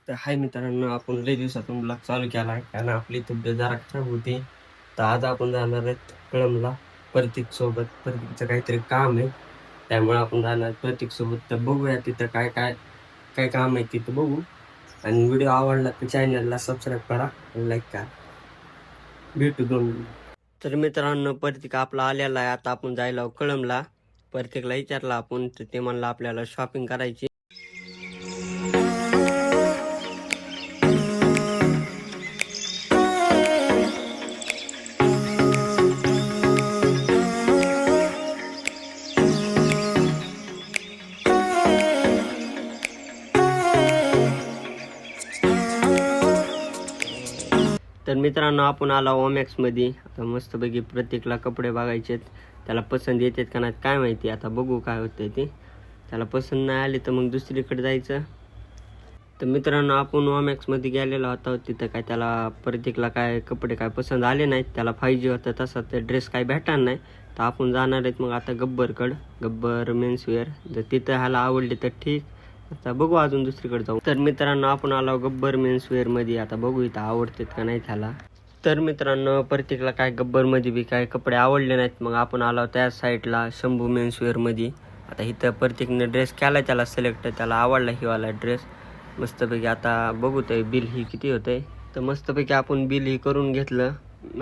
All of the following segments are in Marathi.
तर हाय मित्रांनो, आपण लय दिवसातून ब्लॉग चालू केला आहे कारण आपली तब्येत जरा खराब होती. तर आज आपण जाणार आहेत कळमला प्रतीक सोबत. प्रतीकचं काहीतरी काम आहे, त्यामुळे आपण जाणार प्रतीक सोबत. तर बघूया तिथं काय काय काय काम आहे तिथं बघू. आणि व्हिडिओ आवडला तर चॅनलला सबस्क्राईब करा, लाईक करा. भेटू 2 मिनिट. तर मित्रांनो, प्रतीक आपला आलेला आहे. आता आपण जायला आहोत कळमला. प्रत्येकला विचारला आपण, तर ते म्हणलं आपल्याला शॉपिंग करायची. तर मित्रांनो, आपण आला ओमॅक्समध्ये. आता मस्तपैकी प्रत्येकला कपडे बघायचे आहेत. त्याला पसंत येतात का नाही काय माहिती, आता बघू काय होतंय ते. त्याला पसंत नाही आली तर मग दुसरीकडे जायचं. तर मित्रांनो, आपण ओमॅक्समध्ये गेलेलो होतो. तिथं काय त्याला प्रत्येकला काय कपडे काय पसंत आले नाहीत. त्याला पाहिजे होतं तसा ते ड्रेस काय भेटणार नाही. तर आपण जाणार आहेत मग आता गब्बर मेन्सवेअर. जर तिथं ह्याला आवडले तर ठीक, आता बघू अजून दुसरीकडे जाऊ. तर मित्रांनो, आपण आलो गब्बर मेन्सवेअरमध्ये. आता बघू इथं आवडतात का नाही त्याला. तर मित्रांनो, प्रत्येकला काय गब्बरमध्ये बी काय कपडे आवडले नाहीत. मग आपण आलो त्या साईडला शंभू मेन्सवेअरमध्ये. आता इथं प्रत्येकने ड्रेस केला त्याला सिलेक्ट, त्याला आवडला हिवाला ड्रेस मस्तपैकी. आता बघू ते बिल ही किती होतंय. तर मस्तपैकी आपण बिल ही करून घेतलं.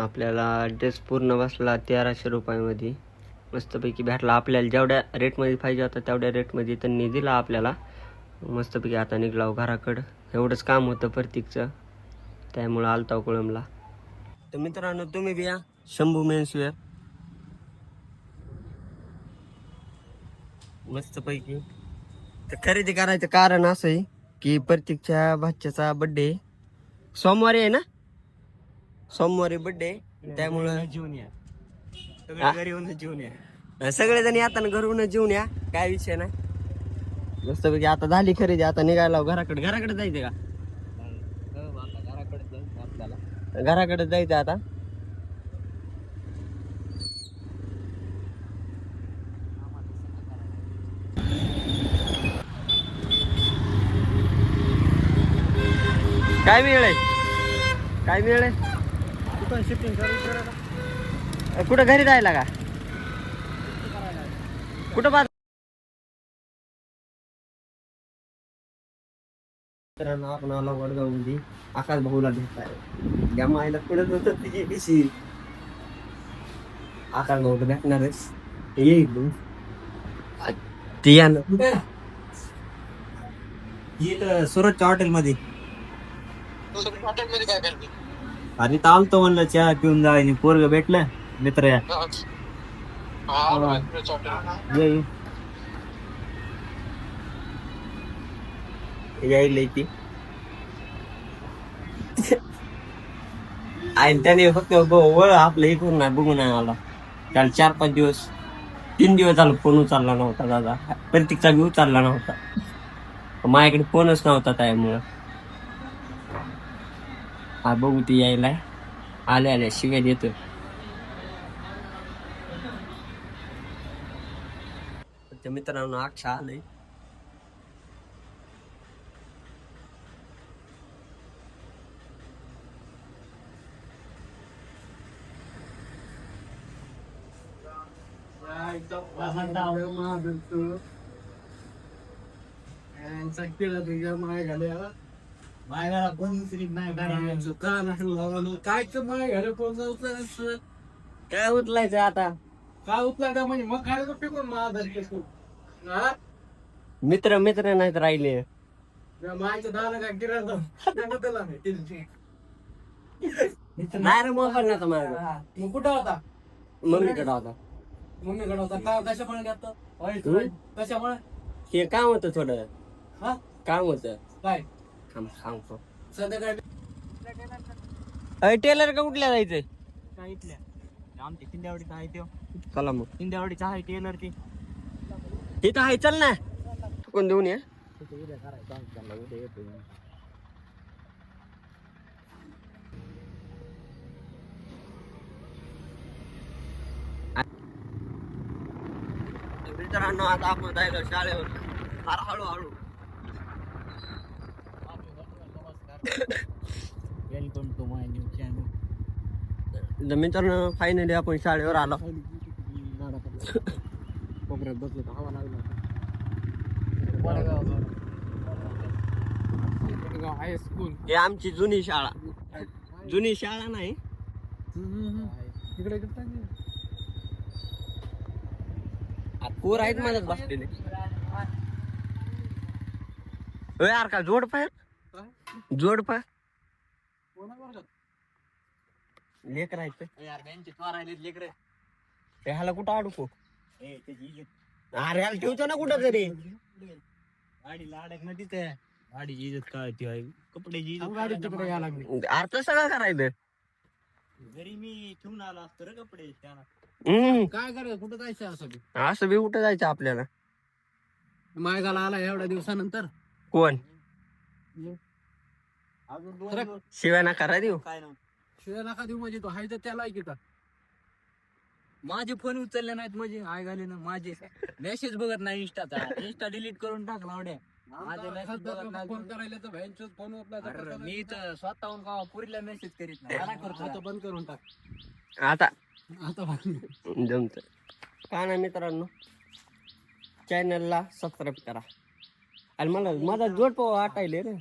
आपल्याला ड्रेस पूर्ण बसला 1300 रुपयामध्ये. मस्तपैकी भेटला आपल्याला. जेवढ्या रेटमध्ये पाहिजे होता तेवढ्या रेटमध्ये त्यांनी दिला आपल्याला. मस्तपैकी आता निघालो घराकडं. एवढंच काम होतं प्रत्येकचं, त्यामुळं आलताव कळमला. तर मित्रांनो, तुम्ही बी या शंभू मेन्सवेअर. मस्तपैकी. तर खरेदी करायचं कारण असं आहे की प्रत्येकच्या भाच्याचा बड्डे सोमवारी आहे ना, सोमवारी बड्डे. त्यामुळं जेवून या हा? घरी येऊन जेवून या. सगळेजण येताना घरून जेवून या, काय विषय नाही. मस्तपैकी आता झाली खरेदी. आता निघायला घराकडे जायचं का, घराकडे जाऊन आपल्याला घराकडे जायचं आता. काय वेळ आहे, काय वेळ आहे. कुठं शिफ्टिंग करायला कुठं घरी जायला का, कुठं बाजार. मित्रांनो, आपण आला वडगावमध्ये आकाश भाऊला भेटताय. या मायला पुढे होतं तिची कशी आकाश भाऊ भेटणारच येईल ती या ना. इथं सुरतच्या हॉटेलमध्ये. काय करते? अरे चालतो म्हणलं चहा पिऊन जायची, पोरग भेटलं मित्र या. ये, ये. यायला ती आणि त्याने फक्त वळ आपलं हे करून नाही बघून नाही आला. त्याला 4-5 दिवस 3 दिवस झालं फोन उचलला नव्हता दादा. प्रत्येकचा बी उचलला नव्हता. माझ्याकडे फोनच नव्हता त्यामुळं. हा बघू ती यायला आल्या शिव्या देतो. मित्रांनो, अक्षा आलंय. काय उचलायचं आता, काय उचलायचा म्हणजे मग काय पिकून माझा मित्र नाहीत राहिले. मायचं दाना काय गिरायचं नाही रे, मोबाईल नव्हता माझा. मग कुठं होता? मम्मीकडे होता. मम्मीकडे होता का? कशामुळे घेतो? कशामुळे? हे काम होतं थोडं, हा काम होतं. काय सांगतो. संध्याकाळी टेलर का कुठल्या जायचंय. काय इथल्या आमची किंद्यावडीचा आहे तो. चला मग, किंद्यावडीचा आहे टेलर ती. इथं आहे, चल ना. कोण देऊन ये. उद्या करायचं उद्या येतो. मित्रांनो, आता आपण जायला शाळेवर. फार हळूहळू welcome to my new channel. तर मित्रांनो फायनली आपण शाळेवर आलो. कोपऱ्यात बसलो तर हवा लागला. हायस्कूल हे आमची जुनी शाळा. जुनी शाळा नाही, इकडे पोर आहेत माझ्यात बसलेले. यार का जोड पाय लेकर आहेत यार बेंच मारायलेत लेकरे. ह्याला कुठं अडकू? त्याची इज्जत अरे ह्याला ठेवतो ना कुठं तरी. गाडीला अडक ना तिथे. गाडीची इज्जत काय ती आहे, कपड्याची इज्जत गाडी तिकडे यायला लागली. अर्थ सगळं करायचं. घरी मी ठेवून आलो असतो रे कपडे त्याला. काय करायचं, कुठं जायचं असं बी? असं बी कुठं जायचं आपल्याला. मायगाला आला एवढ्या दिवसानंतर. कोण अजून दोन शिवाय ना करा देऊ. काय ना शिवाय नका देऊ म्हणजे तो हाय तर त्याला की का माझे फोन उचलले नाहीत म्हणजे आय घाले ना माझे मेसेज बघत नाही इंस्टा डिलीट करून टाकला एवढ्या. माझे message बघत नाही. फोन करायला तर भ्यांचं फोन अरे, मी तर स्वतःहून का पुरीला मेसेज करीत नाही. मला करतो आता बंद करून टाक आता आता बंद. जमत काय नाही मित्रांनो, चॅनलला सबस्क्राईब करा. आणि मला माझा जोडपा वाटायले रे,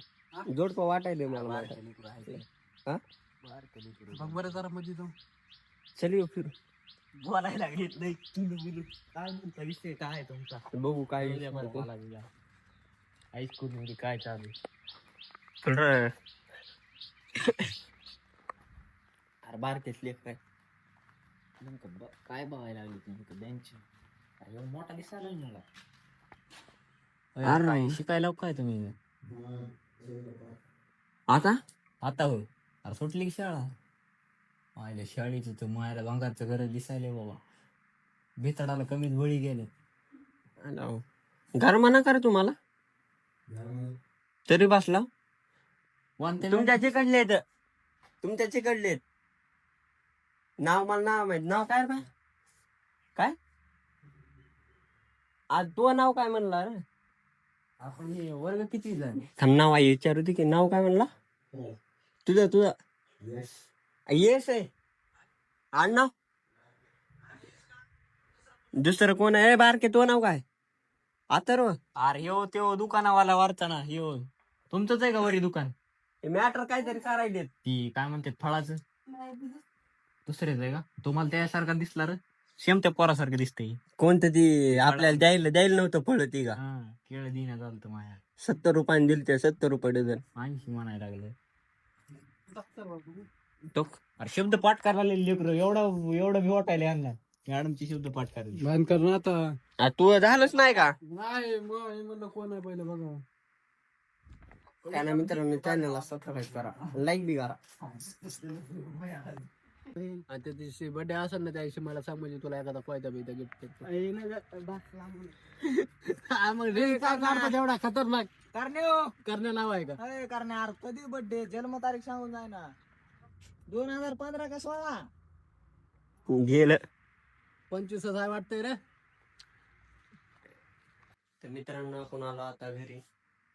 जोडपा वाटायले मला. हा बघ बरं जरा मध्ये जाऊ. चल येऊ फिरू. बोलायला लागलीत नाही. बोलू काय म्हणता, विषय काय आहे तुमचा? बघू काय विषय म्हणतो. हायस्कूल मध्ये काय चालू? अरे बारकेच लेख काय काय बघायला लागली तुम्ही बेंच? अरे मोठा दिसायला मला. अरे नाही. शिकायला काय तुम्ही आता आता? हो अरे सुटली की शाळा. माझ्या शाळेचं तर मायला भांगारचं घर दिसायले बाबा. बेताडाला कमीच बळी गेले. घर म्हणा कर तुम्हाला तरी बसला. तुमच्या चिकडले तुमच्या चिकडले नाव मला नाव माहित. नाव काय बा? काय आज तो नाव काय म्हणला रे? आपण हे वर्ग किती झाले? थांब नाव आहे विचारू दे की. नाव काय म्हणला तुझं? येस आहे आडनाव. दुसरं कोण आहे बारके? तो नाव काय? अथर्व. अरे हो ते दुकानावाला वारताना हो तुमचंच आहे का वरी दुकान? मॅटर काहीतरी करायले. ती काय म्हणते फळाचं? दुसरेच आहे का? तुम्हाला त्यासारखा दिसला रे. सेम त्या पोरासारखं दिसतंय. कोणतं ती आपल्याला द्यायला नव्हतं फळ ती का? हा केळ दिना चालतं माया. 70 रुपयाने दिल ते. 70 रुपये डझन. 80 म्हणायला लागलं. तो अरे शब्द पाठ करायला लेकर एवढं भी वाटायला यांना. मॅडमची शब्द पाठ करायला. बंद कर ना आता. तू झालंच नाही का? नाही मग हे म्हणलं कोण आहे पहिलं बघा. काय नाही मित्रांनो, चॅनलला सबस्क्राईब करा, लाईक बी करा. आणि त्या दिवशी बर्थडे असेल ना त्या दिवशी मला सांग म्हणजे तुला एखादा फायदा बिदा गिफ्ट तेवढा खतरनाक करण्या नाव आहे का? करणार कधी बर्थडे जन्मतारीख सांगून जाय ना. 2015 का 16? गेलं. 25 आहे वाटतंय रे. तर मित्रांनो आपण आलो आता घरी.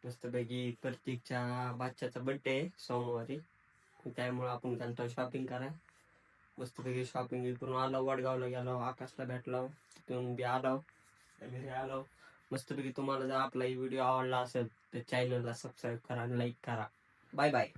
मस्तपैकी प्रत्येकच्या बाच्च्याचा बर्थडे आहे सोमवारी, त्यामुळे आपण चालतो शॉपिंग करा. मस्तपैकी शॉपिंग करून आलो. वडगावला गेलो, आकाशला भेटलो, तिथून बी आलो, घरी आलो. मस्तपैकी तुम्हाला जर आपला व्हिडिओ आवडला असेल तर चॅनलला सबस्क्राईब करा आणि लाईक करा. Bye bye.